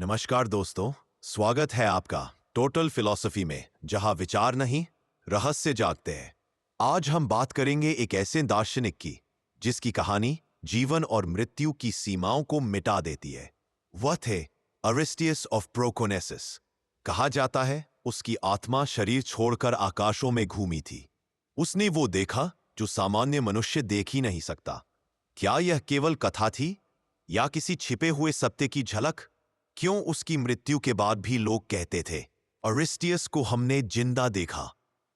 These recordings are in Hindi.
नमस्कार दोस्तों, स्वागत है आपका टोटल फिलॉसफी में, जहां विचार नहीं, रहस्य जागते हैं। आज हम बात करेंगे एक ऐसे दार्शनिक की जिसकी कहानी जीवन और मृत्यु की सीमाओं को मिटा देती है। वह थे अरिस्टियस ऑफ प्रोकोनेसिस। कहा जाता है उसकी आत्मा शरीर छोड़कर आकाशों में घूमी थी। उसने वो देखा जो सामान्य मनुष्य देख ही नहीं सकता। क्या यह केवल कथा थी या किसी छिपे हुए सत्य की झलक? क्यों उसकी मृत्यु के बाद भी लोग कहते थे अरिस्टियस को हमने जिंदा देखा?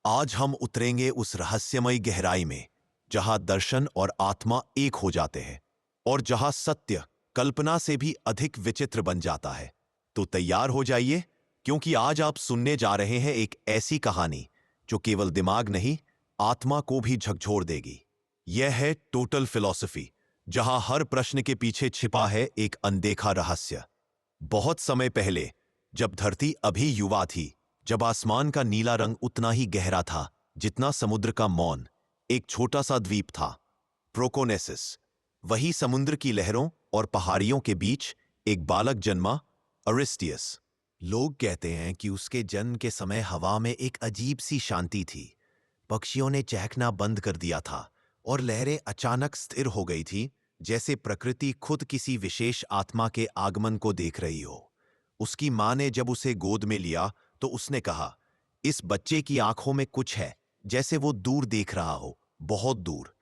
आज हम उतरेंगे उस रहस्यमयी गहराई में जहां दर्शन और आत्मा एक हो जाते हैं और जहां सत्य कल्पना से भी अधिक विचित्र बन जाता है। तो तैयार हो जाइए, क्योंकि आज आप सुनने जा रहे हैं एक ऐसी कहानी जो केवल दिमाग नहीं, आत्मा को भी झकझोर देगी। यह है टोटल फिलॉसफी, जहां हर प्रश्न के पीछे छिपा है एक अनदेखा रहस्य। बहुत समय पहले, जब धरती अभी युवा थी, जब आसमान का नीला रंग उतना ही गहरा था जितना समुद्र का मौन, एक छोटा सा द्वीप था, प्रोकोनेसिस। वही समुद्र की लहरों और पहाड़ियों के बीच एक बालक जन्मा, अरिस्टियस। लोग कहते हैं कि उसके जन्म के समय हवा में एक अजीब सी शांति थी। पक्षियों ने चहकना बंद कर दिया था और लहरें अचानक स्थिर हो गई थी, जैसे प्रकृति खुद किसी विशेष आत्मा के आगमन को देख रही हो। उसकी मां ने जब उसे गोद में लिया तो उसने कहा, इस बच्चे की आंखों में कुछ है, जैसे वो दूर देख रहा हो, बहुत दूर।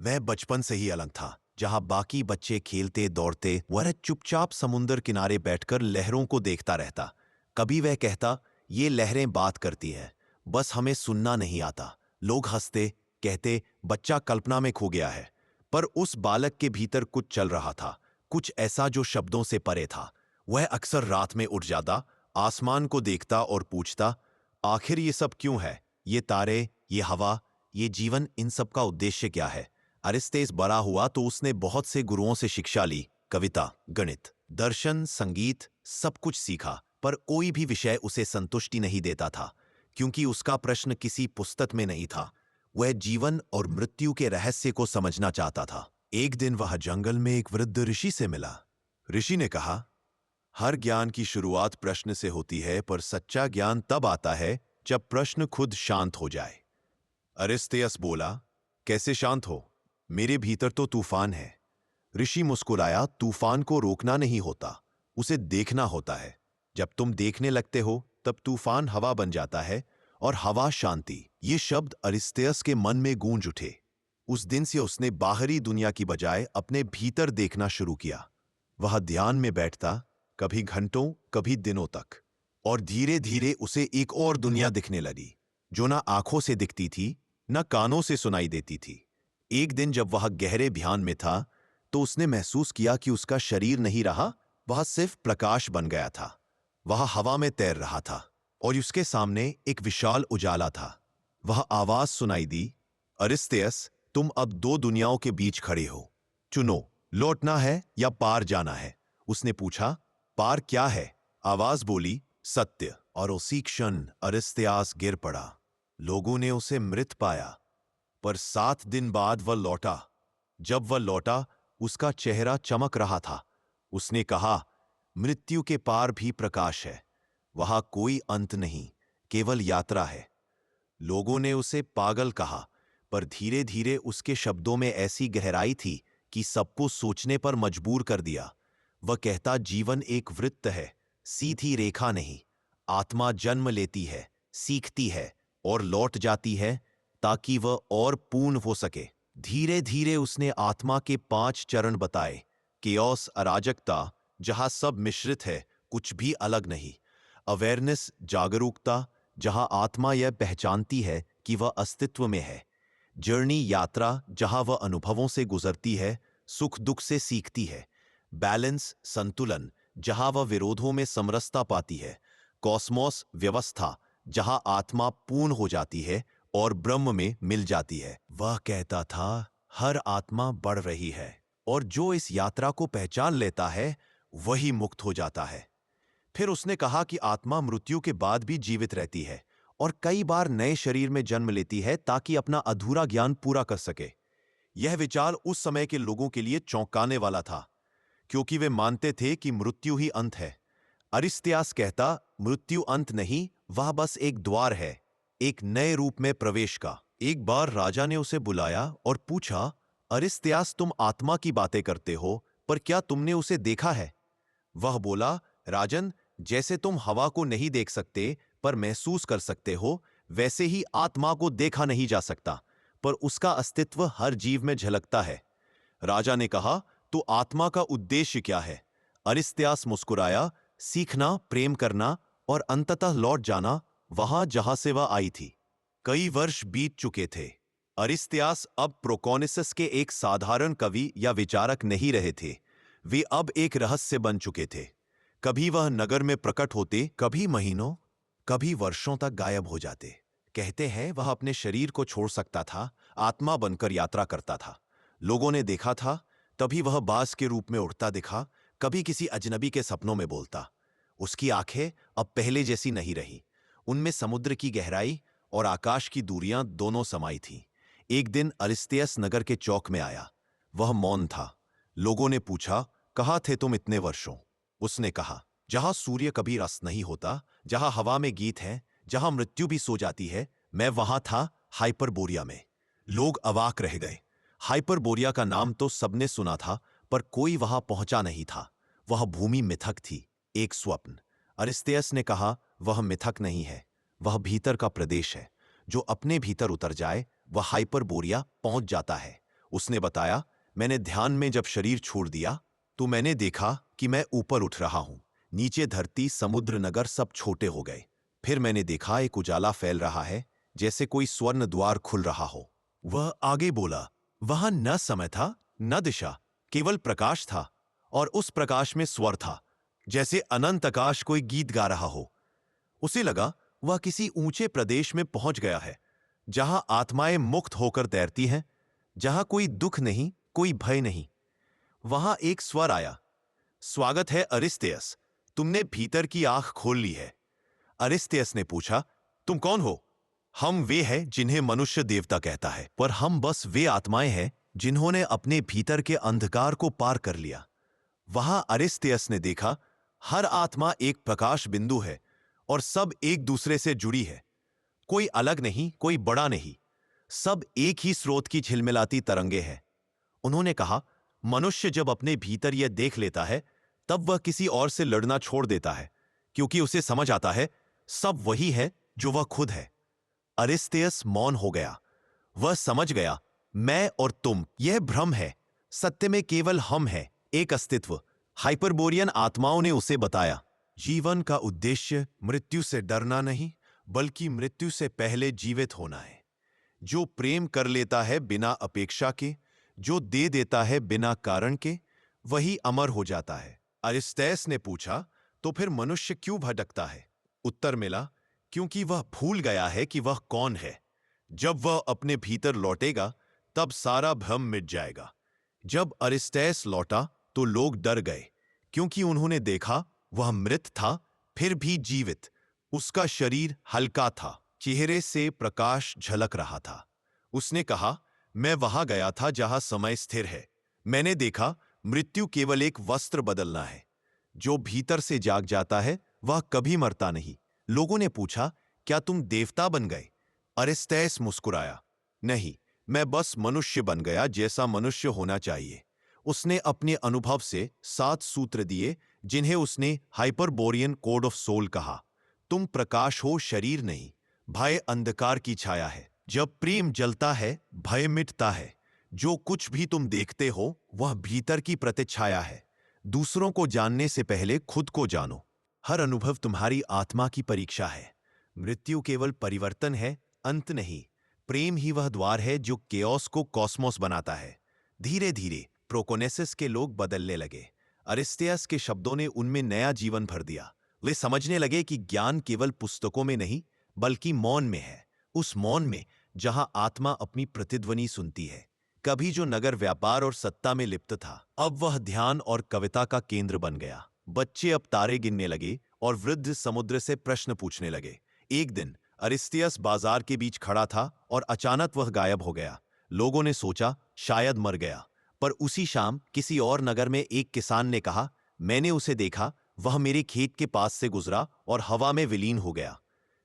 वह बचपन से ही अलग था। जहां बाकी बच्चे खेलते दौड़ते, वह चुपचाप समुद्र किनारे बैठकर लहरों को देखता रहता। कभी वह कहता, ये लहरें बात करती हैं, बस हमें सुनना नहीं आता। लोग हंसते, कहते बच्चा कल्पना में खो गया है। पर उस बालक के भीतर कुछ चल रहा था, कुछ ऐसा जो शब्दों से परे था। वह अक्सर रात में उठ जाता, आसमान को देखता और पूछता, आखिर ये सब क्यों है? ये तारे, ये हवा, ये जीवन, इन सब का उद्देश्य क्या है? अरिस्टियस बड़ा हुआ तो उसने बहुत से गुरुओं से शिक्षा ली, कविता, गणित, दर्शन, संगीत, सब कुछ सीखा। पर कोई भी विषय उसे संतुष्टि नहीं देता था, क्योंकि उसका प्रश्न किसी पुस्तक में नहीं था। वह जीवन और मृत्यु के रहस्य को समझना चाहता था। एक दिन वह जंगल में एक वृद्ध ऋषि से मिला। ऋषि ने कहा, हर ज्ञान की शुरुआत प्रश्न से होती है, पर सच्चा ज्ञान तब आता है जब प्रश्न खुद शांत हो जाए। अरिस्टियस बोला, कैसे शांत हो? मेरे भीतर तो तूफान है। ऋषि मुस्कुराया, तूफान को रोकना नहीं होता, उसे देखना होता है। जब तुम देखने लगते हो तब तूफान हवा बन जाता है और हवा शांति। ये शब्द अरिस्टियस के मन में गूंज उठे। उस दिन से उसने बाहरी दुनिया की बजाय अपने भीतर देखना शुरू किया। वह ध्यान में बैठता, कभी घंटों, कभी दिनों तक, और धीरे धीरे उसे एक और दुनिया दिखने लगी, जो ना आंखों से दिखती थी, न कानों से सुनाई देती थी। एक दिन जब वह गहरे ध्यान में था, तो उसने महसूस किया कि उसका शरीर नहीं रहा, वह सिर्फ प्रकाश बन गया था। वह हवा में तैर रहा था और उसके सामने एक विशाल उजाला था। वह आवाज सुनाई दी, अरिस्टियस, तुम अब दो दुनियाओं के बीच खड़े हो, चुनो, लौटना है या पार जाना है? उसने पूछा, पार क्या है? आवाज बोली, सत्य। और उसी क्षण अरिस्टियस गिर पड़ा। लोगों ने उसे मृत पाया, पर 7 दिन बाद वह लौटा। जब वह लौटा, उसका चेहरा चमक रहा था। उसने कहा, मृत्यु के पार भी प्रकाश है, वहां कोई अंत नहीं, केवल यात्रा है। लोगों ने उसे पागल कहा, पर धीरे धीरे उसके शब्दों में ऐसी गहराई थी कि सबको सोचने पर मजबूर कर दिया। वह कहता, जीवन एक वृत्त है, सीधी रेखा नहीं। आत्मा जन्म लेती है, सीखती है और लौट जाती है, ताकि वह और पूर्ण हो सके। धीरे धीरे उसने आत्मा के 5 चरण बताए। केओस, अराजकता, जहां सब मिश्रित है, कुछ भी अलग नहीं। अवेयरनेस, जागरूकता, जहां आत्मा यह पहचानती है कि वह अस्तित्व में है। जर्नी, यात्रा, जहां वह अनुभवों से गुजरती है, सुख दुख से सीखती है। बैलेंस, संतुलन, जहां वह विरोधों में समरसता पाती है। कॉस्मोस, व्यवस्था, जहां आत्मा पूर्ण हो जाती है और ब्रह्म में मिल जाती है। वह कहता था, हर आत्मा बढ़ रही है और जो इस यात्रा को पहचान लेता है वही मुक्त हो जाता है। फिर उसने कहा कि आत्मा मृत्यु के बाद भी जीवित रहती है और कई बार नए शरीर में जन्म लेती है ताकि अपना अधूरा ज्ञान पूरा कर सके। यह विचार उस समय के लोगों के लिए चौंकाने वाला था, क्योंकि वे मानते थे कि मृत्यु ही अंत है। अरिस्तियास कहता, मृत्यु अंत नहीं, वह बस एक द्वार है, एक नए रूप में प्रवेश का। एक बार राजा ने उसे बुलाया और पूछा, अरिस्तियास, तुम आत्मा की बातें करते हो, पर क्या तुमने उसे देखा है? वह बोला, राजन, जैसे तुम हवा को नहीं देख सकते पर महसूस कर सकते हो, वैसे ही आत्मा को देखा नहीं जा सकता, पर उसका अस्तित्व हर जीव में झलकता है। राजा ने कहा, तो आत्मा का उद्देश्य क्या है? अरिस्तियास मुस्कुराया, सीखना, प्रेम करना और अंततः लौट जाना वहां जहां से वह आई थी। कई वर्ष बीत चुके थे। अरिस्तियास अब प्रोकोनिसस के एक साधारण कवि या विचारक नहीं रहे थे। वे अब एक रहस्य बन चुके थे। कभी वह नगर में प्रकट होते, कभी महीनों, कभी वर्षों तक गायब हो जाते। कहते हैं वह अपने शरीर को छोड़ सकता था, आत्मा बनकर यात्रा करता था। लोगों ने देखा था, तभी वह बाज के रूप में उड़ता दिखा, कभी किसी अजनबी के सपनों में बोलता। उसकी आंखें अब पहले जैसी नहीं रही, उनमें समुद्र की गहराई और आकाश की दूरियां दोनों समाई थीं। एक दिन अरिस्तियस नगर के चौक में आया। वह मौन था। लोगों ने पूछा, कहाँ थे तुम इतने वर्षों? उसने कहा, जहां सूर्य कभी अस्त नहीं होता, जहां हवा में गीत है, जहां मृत्यु भी सो जाती है, मैं वहां था, हाइपरबोरिया में। लोग अवाक रह गए। हाइपरबोरिया का नाम तो सबने सुना था, पर कोई वहां पहुंचा नहीं था। वह भूमि मिथक थी, एक स्वप्न। अरिस्तियस ने कहा, वह मिथक नहीं है, वह भीतर का प्रदेश है। जो अपने भीतर उतर जाए, वह हाइपरबोरिया पहुंच जाता है। उसने बताया, मैंने ध्यान में जब शरीर छोड़ दिया, तो मैंने देखा कि मैं ऊपर उठ रहा हूं। नीचे धरती, समुद्र, नगर सब छोटे हो गए। फिर मैंने देखा एक उजाला फैल रहा है, जैसे कोई स्वर्ण द्वार खुल रहा हो। वह आगे बोला, वहां न समय था, न दिशा, केवल प्रकाश था, और उस प्रकाश में स्वर था, जैसे अनंत आकाश कोई गीत गा रहा हो। उसे लगा वह किसी ऊंचे प्रदेश में पहुंच गया है, जहां आत्माएं मुक्त होकर तैरती हैं, जहां कोई दुख नहीं, कोई भय नहीं। वहां एक स्वर आया, स्वागत है अरिस्तियस, तुमने भीतर की आंख खोल ली है। अरिस्तियस ने पूछा, तुम कौन हो? हम वे हैं जिन्हें मनुष्य देवता कहता है, पर हम बस वे आत्माएं हैं जिन्होंने अपने भीतर के अंधकार को पार कर लिया। वहां अरिस्तियस ने देखा, हर आत्मा एक प्रकाश बिंदु है और सब एक दूसरे से जुड़ी है। कोई अलग नहीं, कोई बड़ा नहीं, सब एक ही स्रोत की झिलमिलाती तरंगे हैं। उन्होंने कहा, मनुष्य जब अपने भीतर यह देख लेता है, तब वह किसी और से लड़ना छोड़ देता है, क्योंकि उसे समझ आता है सब वही है जो वह खुद है। अरिस्तियस मौन हो गया। वह समझ गया, मैं और तुम यह भ्रम है, सत्य में केवल हम हैं, एक अस्तित्व। हाइपरबोरियन आत्माओं ने उसे बताया, जीवन का उद्देश्य मृत्यु से डरना नहीं, बल्कि मृत्यु से पहले जीवित होना है। जो प्रेम कर लेता है बिना अपेक्षा के, जो दे देता है बिना कारण के, वही अमर हो जाता है। अरिस्तियस ने पूछा, तो फिर मनुष्य क्यों भटकता है? उत्तर मिला, क्योंकि वह भूल गया है कि वह कौन है। जब वह अपने भीतर लौटेगा, तब सारा भ्रम मिट जाएगा। जब अरिस्तियस लौटा तो लोग डर गए, क्योंकि उन्होंने देखा वह मृत था, फिर भी जीवित। उसका शरीर हल्का था, चेहरे से प्रकाश झलक रहा था। उसने कहा, मैं वहां गया था जहां समय स्थिर है। मैंने देखा मृत्यु केवल एक वस्त्र बदलना है। जो भीतर से जाग जाता है वह कभी मरता नहीं। लोगों ने पूछा, क्या तुम देवता बन गए? अरिस्तियस मुस्कुराया, नहीं, मैं बस मनुष्य बन गया जैसा मनुष्य होना चाहिए। उसने अपने अनुभव से 7 सूत्र दिए, जिन्हें उसने हाइपरबोरियन कोड ऑफ सोल कहा। तुम प्रकाश हो, शरीर नहीं। भय अंधकार की छाया है। जब प्रेम जलता है, भय मिटता है। जो कुछ भी तुम देखते हो, वह भीतर की प्रतिछाया है। दूसरों को जानने से पहले खुद को जानो। हर अनुभव तुम्हारी आत्मा की परीक्षा है। मृत्यु केवल परिवर्तन है, अंत नहीं। प्रेम ही वह द्वार है जो केओस को कॉस्मोस बनाता है। धीरे धीरे प्रोकोनेसिस के लोग बदलने लगे। अरिस्तियस के शब्दों ने उनमें नया जीवन भर दिया। वे समझने लगे कि ज्ञान केवल पुस्तकों में नहीं, बल्कि मौन में है। उस मौन में जहां आत्मा अपनी प्रतिध्वनि सुनती है। कभी जो नगर व्यापार और सत्ता में लिप्त था, अब वह ध्यान और कविता का केंद्र बन गया। बच्चे अब तारे गिनने लगे और वृद्ध समुद्र से प्रश्न पूछने लगे। एक दिन अरिस्तियस बाजार के बीच खड़ा था और अचानक वह गायब हो गया। लोगों ने सोचा शायद मर गया, पर उसी शाम किसी और नगर में एक किसान ने कहा, मैंने उसे देखा, वह मेरे खेत के पास से गुजरा और हवा में विलीन हो गया।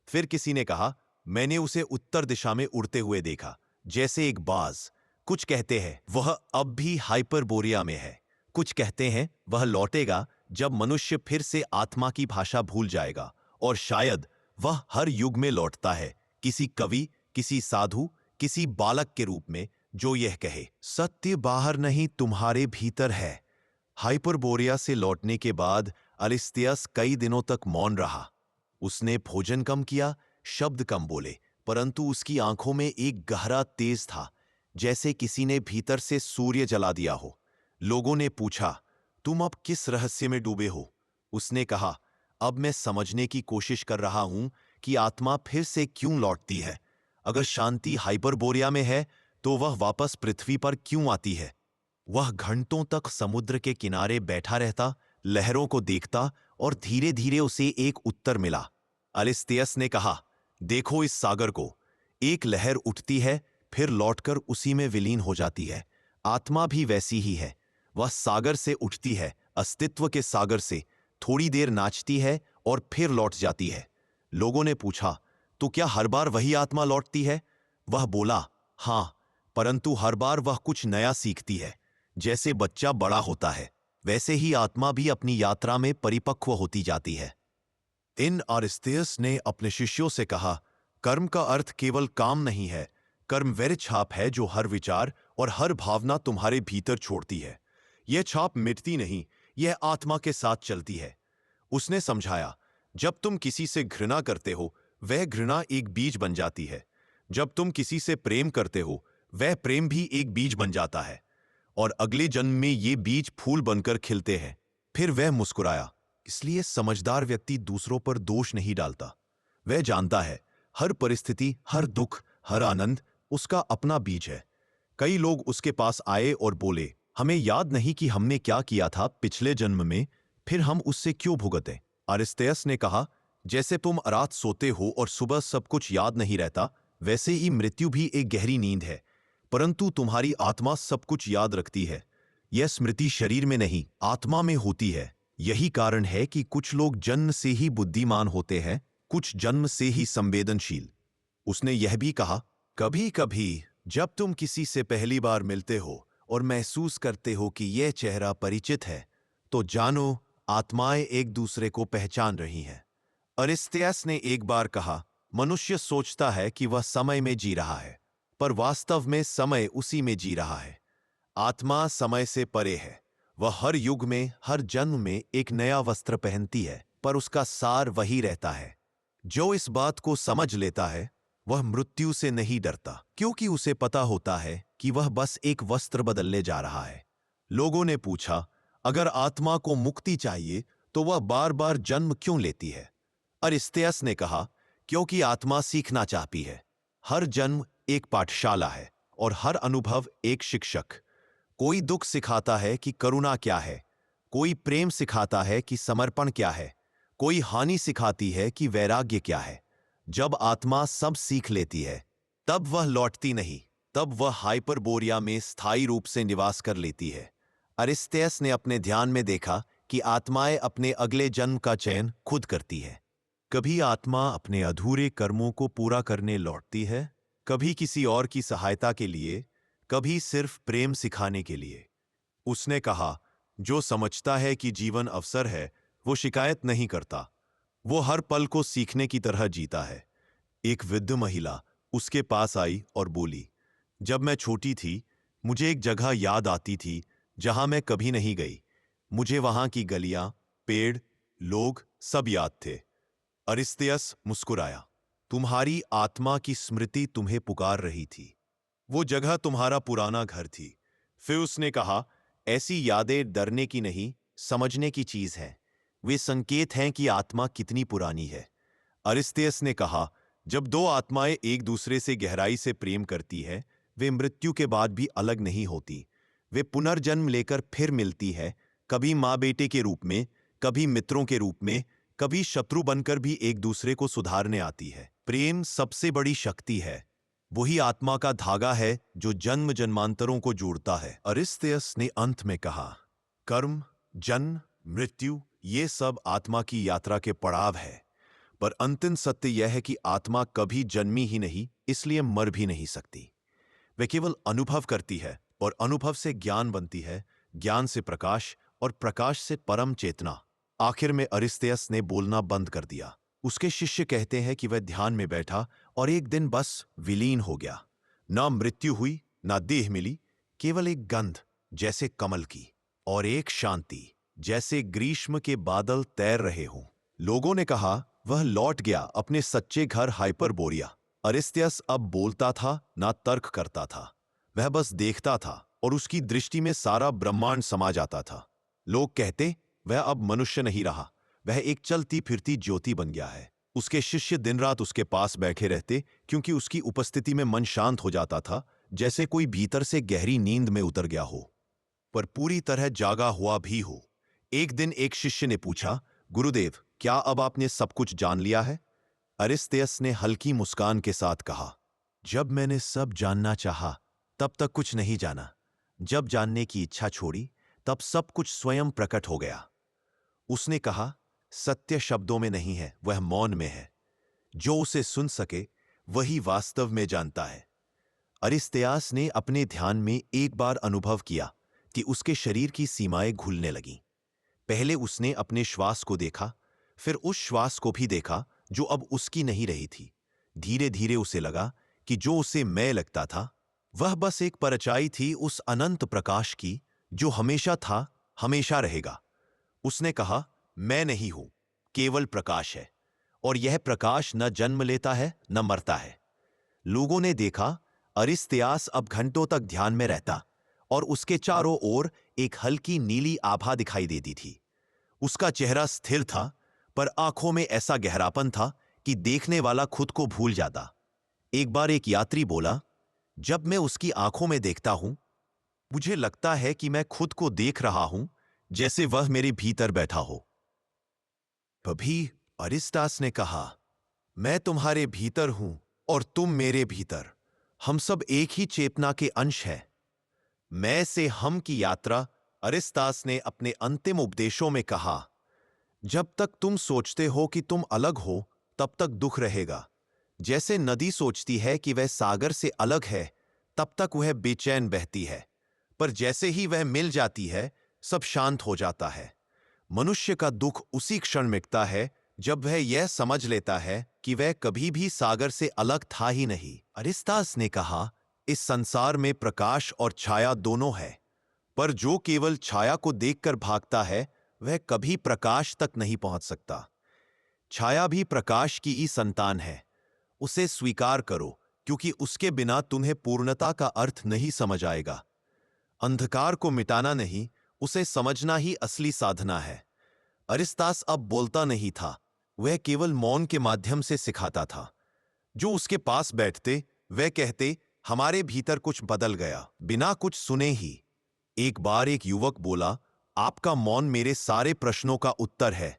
फिर किसी ने कहा, मैंने उसे उत्तर दिशा में उड़ते हुए देखा, जैसे एक बाज। कुछ कहते हैं वह अब भी हाइपरबोरिया में है। कुछ कहते हैं वह लौटेगा जब मनुष्य फिर से आत्मा की भाषा भूल जाएगा, और शायद वह हर युग में लौटता है, किसी कवि, किसी साधु, किसी बालक के रूप में, जो यह कहे, सत्य बाहर नहीं तुम्हारे भीतर है। हाइपरबोरिया से लौटने के बाद अलिस्तियस कई दिनों तक मौन रहा। उसने भोजन कम किया, शब्द कम बोले, परंतु उसकी आंखों में एक गहरा तेज था, जैसे किसी ने भीतर से सूर्य जला दिया हो। लोगों ने पूछा, तुम अब किस रहस्य में डूबे हो? उसने कहा, अब मैं समझने की कोशिश कर रहा हूं कि आत्मा फिर से क्यों लौटती है। अगर शांति हाइपरबोरिया में है, तो वह वापस पृथ्वी पर क्यों आती है? वह घंटों तक समुद्र के किनारे बैठा रहता, लहरों को देखता, और धीरे धीरे उसे एक उत्तर मिला। अलिस्तियस ने कहा, देखो इस सागर को। एक लहर उठती है, फिर लौटकर उसी में विलीन हो जाती है। आत्मा भी वैसी ही है। वह सागर से उठती है, अस्तित्व के सागर से, थोड़ी देर नाचती है और फिर लौट जाती है। लोगों ने पूछा, तो क्या हर बार वही आत्मा लौटती है? वह बोला, हां, परंतु हर बार वह कुछ नया सीखती है। जैसे बच्चा बड़ा होता है, वैसे ही आत्मा भी अपनी यात्रा में परिपक्व होती जाती है। इन अरिस्तियस ने अपने शिष्यों से कहा, कर्म का अर्थ केवल काम नहीं है। कर्म वह छाप है जो हर विचार और हर भावना तुम्हारे भीतर छोड़ती है। यह छाप मिटती नहीं, यह आत्मा के साथ चलती है। उसने समझाया, जब तुम किसी से घृणा करते हो, वह घृणा एक बीज बन जाती है। जब तुम किसी से प्रेम करते हो, वह प्रेम भी एक बीज बन जाता है, और अगले जन्म में ये बीज फूल बनकर खिलते हैं। फिर वह मुस्कुराया। इसलिए समझदार व्यक्ति दूसरों पर दोष नहीं डालता। वह जानता है, हर परिस्थिति, हर दुख, हर आनंद उसका अपना बीज है। कई लोग उसके पास आए और बोले, हमें याद नहीं कि हमने क्या किया था पिछले जन्म में, फिर हम उससे क्यों भुगते? अरिस्तियस ने कहा, जैसे तुम रात सोते हो और सुबह सब कुछ याद नहीं रहता, वैसे ही मृत्यु भी एक गहरी नींद है, परंतु तुम्हारी आत्मा सब कुछ याद रखती है। यह स्मृति शरीर में नहीं, आत्मा में होती है। यही कारण है कि कुछ लोग जन्म से ही बुद्धिमान होते हैं, कुछ जन्म से ही संवेदनशील। उसने यह भी कहा, कभी कभी जब तुम किसी से पहली बार मिलते हो और महसूस करते हो कि यह चेहरा परिचित है, तो जानो आत्माएं एक दूसरे को पहचान रही हैं। अरिस्तियस ने एक बार कहा, मनुष्य सोचता है कि वह समय में जी रहा है, पर वास्तव में समय उसी में जी रहा है। आत्मा समय से परे है। वह हर युग में, हर जन्म में एक नया वस्त्र पहनती है, पर उसका सार वही रहता है। जो इस बात को समझ लेता है, वह मृत्यु से नहीं डरता, क्योंकि उसे पता होता है कि वह बस एक वस्त्र बदलने जा रहा है। लोगों ने पूछा, अगर आत्मा को मुक्ति चाहिए तो वह बार बार जन्म क्यों लेती है? अरिस्तियस ने कहा, क्योंकि आत्मा सीखना चाहती है। हर जन्म एक पाठशाला है और हर अनुभव एक शिक्षक। कोई दुख सिखाता है कि करुणा क्या है, कोई प्रेम सिखाता है कि समर्पण क्या है, कोई हानि सिखाती है कि वैराग्य क्या है। जब आत्मा सब सीख लेती है, तब वह लौटती नहीं, तब वह हाइपरबोरिया में स्थायी रूप से निवास कर लेती है। अरिस्तियस ने अपने ध्यान में देखा कि आत्माएं अपने अगले जन्म का चयन खुद करती है। कभी आत्मा अपने अधूरे कर्मों को पूरा करने लौटती है, कभी किसी और की सहायता के लिए, कभी सिर्फ प्रेम सिखाने के लिए। उसने कहा, जो समझता है कि जीवन अवसर है, वो शिकायत नहीं करता। वो हर पल को सीखने की तरह जीता है। एक वृद्ध महिला उसके पास आई और बोली, जब मैं छोटी थी, मुझे एक जगह याद आती थी जहां मैं कभी नहीं गई। मुझे वहां की गलियां, पेड़, लोग सब याद थे। अरिस्तियस मुस्कुराया, तुम्हारी आत्मा की स्मृति तुम्हें पुकार रही थी। वो जगह तुम्हारा पुराना घर थी। फिर उसने कहा, ऐसी यादें डरने की नहीं, समझने की चीज है। वे संकेत हैं कि आत्मा कितनी पुरानी है। अरिस्तियस ने कहा, जब दो आत्माएं एक दूसरे से गहराई से प्रेम करती है, वे मृत्यु के बाद भी अलग नहीं होती। वे पुनर्जन्म लेकर फिर मिलती है, कभी माँ बेटे के रूप में, कभी मित्रों के रूप में, कभी शत्रु बनकर भी एक दूसरे को सुधारने आती है। प्रेम सबसे बड़ी शक्ति है। वही आत्मा का धागा है जो जन्म जन्मांतरों को जोड़ता है। अरिस्तियस ने अंत में कहा, कर्म, जन्म, मृत्यु, ये सब आत्मा की यात्रा के पड़ाव है, पर अंतिम सत्य यह है कि आत्मा कभी जन्मी ही नहीं, इसलिए मर भी नहीं सकती। वह केवल अनुभव करती है और अनुभव से ज्ञान बनती है, ज्ञान से प्रकाश और प्रकाश से परम चेतना। आखिर में अरिस्तेयस ने बोलना बंद कर दिया। उसके शिष्य कहते हैं कि वह ध्यान में बैठा और एक दिन बस विलीन हो गया। ना मृत्यु हुई, ना देह मिली, केवल एक गंध जैसे कमल की और एक शांति जैसे ग्रीष्म के बादल तैर रहे हों। लोगों ने कहा वह लौट गया अपने सच्चे घर हाइपरबोरिया। अरिस्तेयस अब बोलता था, ना तर्क करता था। वह बस देखता था और उसकी दृष्टि में सारा ब्रह्मांड समा जाता था। लोग कहते वह अब मनुष्य नहीं रहा, वह एक चलती फिरती ज्योति बन गया है। उसके शिष्य दिन रात उसके पास बैठे रहते, क्योंकि उसकी उपस्थिति में मन शांत हो जाता था, जैसे कोई भीतर से गहरी नींद में उतर गया हो, पर पूरी तरह जागा हुआ भी हो। एक दिन एक शिष्य ने पूछा, गुरुदेव, क्या अब आपने सब कुछ जान लिया है? अरिस्तेयस ने हल्की मुस्कान के साथ कहा, जब मैंने सब जानना चाहा, तब तक कुछ नहीं जाना। जब जानने की इच्छा छोड़ी, तब सब कुछ स्वयं प्रकट हो गया। उसने कहा, सत्य शब्दों में नहीं है, वह मौन में है। जो उसे सुन सके वही वास्तव में जानता है। अरिस्तेयस ने अपने ध्यान में एक बार अनुभव किया कि उसके शरीर की सीमाएं घुलने लगीं। पहले उसने अपने श्वास को देखा, फिर उस श्वास को भी देखा जो अब उसकी नहीं रही थी। धीरे धीरे उसे लगा कि जो उसे मैं लगता था, वह बस एक परछाई थी उस अनंत प्रकाश की जो हमेशा था, हमेशा रहेगा। उसने कहा, मैं नहीं हूं, केवल प्रकाश है, और यह प्रकाश न जन्म लेता है न मरता है। लोगों ने देखा अरिस्तेयस अब घंटों तक ध्यान में रहता और उसके चारों ओर एक हल्की नीली आभा दिखाई देती थी। उसका चेहरा स्थिर था, पर आंखों में ऐसा गहरापन था कि देखने वाला खुद को भूल जाता। एक बार एक यात्री बोला, जब मैं उसकी आंखों में देखता हूं, मुझे लगता है कि मैं खुद को देख रहा हूं, जैसे वह मेरे भीतर बैठा हो। तभी अरिस्तेयस ने कहा, मैं तुम्हारे भीतर हूं और तुम मेरे भीतर। हम सब एक ही चेतना के अंश हैं। मैं से हम की यात्रा। अरिस्तेयस ने अपने अंतिम उपदेशों में कहा, जब तक तुम सोचते हो कि तुम अलग हो, तब तक दुख रहेगा। जैसे नदी सोचती है कि वह सागर से अलग है, तब तक वह बेचैन बहती है, पर जैसे ही वह मिल जाती है, सब शांत हो जाता है। मनुष्य का दुख उसी क्षण मिटता है जब वह यह समझ लेता है कि वह कभी भी सागर से अलग था ही नहीं। अरिस्तेयस ने कहा, इस संसार में प्रकाश और छाया दोनों है, पर जो केवल छाया को देखकर भागता है, वह कभी प्रकाश तक नहीं पहुंच सकता। छाया भी प्रकाश की ही संतान है। उसे स्वीकार करो, क्योंकि उसके बिना तुम्हें पूर्णता का अर्थ नहीं समझ आएगा। अंधकार को मिटाना नहीं, उसे समझना ही असली साधना है। अरिस्तेयस अब बोलता नहीं था, वह केवल मौन के माध्यम से सिखाता था। जो उसके पास बैठते, वह कहते, हमारे भीतर कुछ बदल गया, बिना कुछ सुने ही। एक बार एक युवक बोला, आपका मौन मेरे सारे प्रश्नों का उत्तर है।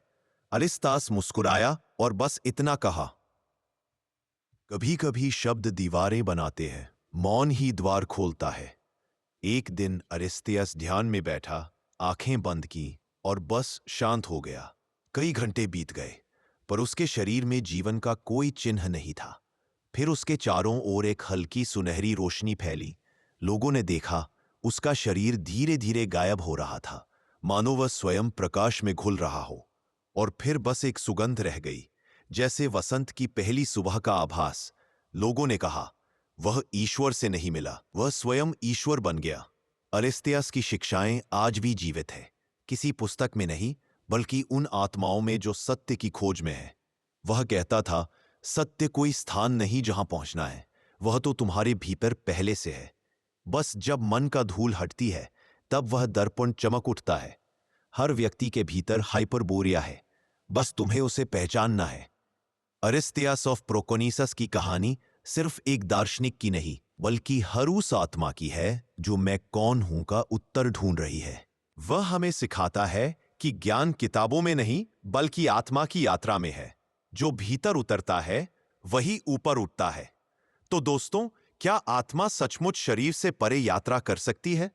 अरिस्तेयस मुस्कुराया और बस इतना कहा, कभी कभी शब्द दीवारें बनाते हैं, मौन ही द्वार खोलता है। एक दिन अरिस्तेयस ध्यान में बैठा, आंखें बंद की और बस शांत हो गया। कई घंटे बीत गए, पर उसके शरीर में जीवन का कोई चिन्ह नहीं था। फिर उसके चारों ओर एक हल्की सुनहरी रोशनी फैली। लोगों ने देखा उसका शरीर धीरे धीरे गायब हो रहा था, मानो वह स्वयं प्रकाश में घुल रहा हो। और फिर बस एक सुगंध रह गई, जैसे वसंत की पहली सुबह का आभास। लोगों ने कहा, वह ईश्वर से नहीं मिला, वह स्वयं ईश्वर बन गया। अरिस्तेयस की शिक्षाएं आज भी जीवित है, किसी पुस्तक में नहीं, बल्कि उन आत्माओं में जो सत्य की खोज में है। वह कहता था, सत्य कोई स्थान नहीं जहां पहुंचना है, वह तो तुम्हारे भीतर पहले से है। बस जब मन का धूल हटती है, तब वह दर्पण चमक उठता है। हर व्यक्ति के भीतर हाइपरबोरिया है, बस तुम्हें उसे पहचानना है। अरिस्तेयस ऑफ प्रोकोनिसस की कहानी सिर्फ एक दार्शनिक की नहीं, बल्कि हर उस आत्मा की है जो मैं कौन हूं का उत्तर ढूंढ रही है। वह हमें सिखाता है कि ज्ञान किताबों में नहीं, बल्कि आत्मा की यात्रा में है। जो भीतर उतरता है, वही ऊपर उठता है। तो दोस्तों, क्या आत्मा सचमुच शरीर से परे यात्रा कर सकती है?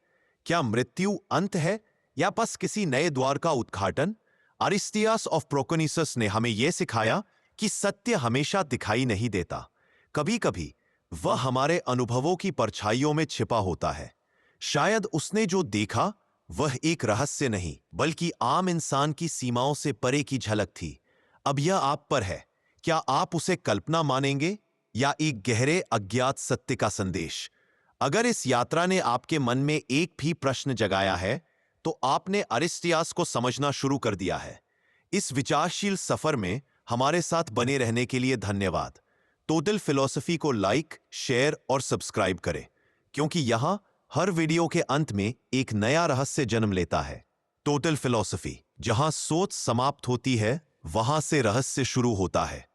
क्या मृत्यु अंत है या बस किसी नए द्वार का उद्घाटन? अरिस्टियास ऑफ प्रोकोनिसस ने हमें यह सिखाया कि सत्य हमेशा दिखाई नहीं देता। कभी कभी वह हमारे अनुभवों की परछाइयों में छिपा होता है। शायद उसने जो देखा वह एक रहस्य नहीं बल्कि आम इंसान की सीमाओं से परे की झलक थी। अब यह आप पर है, क्या आप उसे कल्पना मानेंगे या एक गहरे अज्ञात सत्य का संदेश? अगर इस यात्रा ने आपके मन में एक भी प्रश्न जगाया है तो आपने अरिस्टियास को समझना शुरू कर दिया है। इस विचारशील सफर में हमारे साथ बने रहने के लिए धन्यवाद। टोटल फिलॉसफी को लाइक, शेयर और सब्सक्राइब करें, क्योंकि यहां हर वीडियो के अंत में एक नया रहस्य जन्म लेता है। टोटल फिलॉसफी, जहां सोच समाप्त होती है वहां से रहस्य शुरू होता है।